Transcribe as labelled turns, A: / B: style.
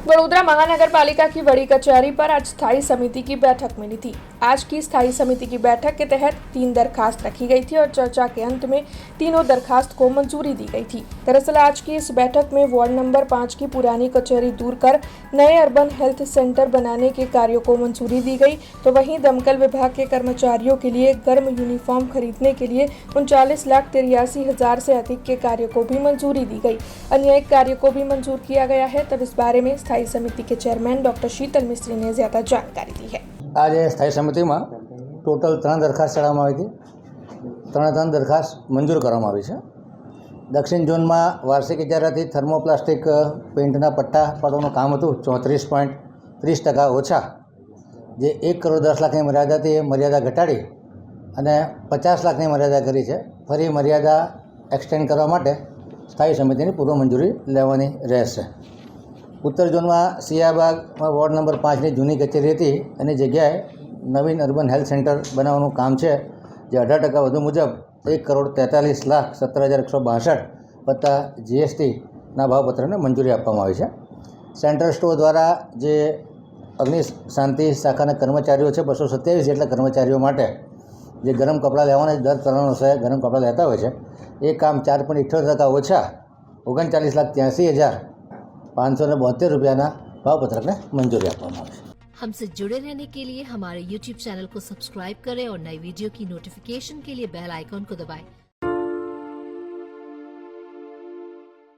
A: वडोदरा महानगरपालिका की बड़ी कचहरी पर आज स्थायी समिति की बैठक मिली थी। आज की स्थायी समिति की बैठक के तहत 3 दरखास्त रखी गई थी और चर्चा के अंत में तीनों दरखास्त को मंजूरी दी गई थी। दरअसल आज की इस बैठक में वार्ड नंबर 5 की पुरानी कचहरी दूर कर नए अर्बन हेल्थ सेंटर बनाने के कार्यों को मंजूरी दी गई, तो वहीं दमकल विभाग के कर्मचारियों के लिए गर्म यूनिफॉर्म खरीदने के लिए 39,83,000 से अधिक के कार्य को भी मंजूरी दी गई। अन्य एक कार्य को भी मंजूर किया गया है। तब इस बारे में स्थायी समिति के चेयरमैन डॉक्टर शीतल मिस्त्री ने ज्यादा जानकारी दी है।
B: आज स्थायी समिति में टोटल 3 दरखास्त चढ़ावવામાં આવી હતી। 3 दरखास्त मंजूर કરવામાં આવી છે। दक्षिण जोन में वार्षिक इजाराથી थर्मोप्लास्टिक पेन्टना पट्टा पाडવાનું કામ હતું 34.30% ઓછા, જે 1 કરોડ 10 લાખની મર્યાદા હતી એ મર્યાદા ઘટાડી અને 50 લાખની મર્યાદા કરી છે। ફરી મર્યાદા એક્સટેન્ડ કરવા માટે સ્થાયી સમિતિની પૂર્વ મંજૂરી લેવાની રહેશે। उत्तर जोन में सियाबाग वॉर्ड नंबर 5 ની જૂની કચેરી હતી એની જગ્યાએ નવીન અર્બન હેલ્થ સેન્ટર બનાવવાનું કામ છે, જે 18% વધુ મુજબ 1,43,17,162 વત્તા GSTના ભાવપત્રને મંજૂરી આપવામાં આવી છે। સેન્ટ્રલ સ્ટોર द्वारा જે અગ્નિ શાંતિ શાખાના કર્મચારીઓ છે 227 જેટલા કર્મચારીઓ માટે જે ગરમ કપડાં લેવાના દર 3 વર્ષે ગરમ કપડાં લેતા હોય છે, એ કામ 4.78% ઓછા 39,83,572 रुपया भावपत्रक ने मंजूरी આપવામાં આવી છે।
C: हमसे जुड़े रहने के लिए हमारे YouTube चैनल को सब्सक्राइब करें और नई वीडियो की नोटिफिकेशन के लिए बेल आइकॉन को दबाएं।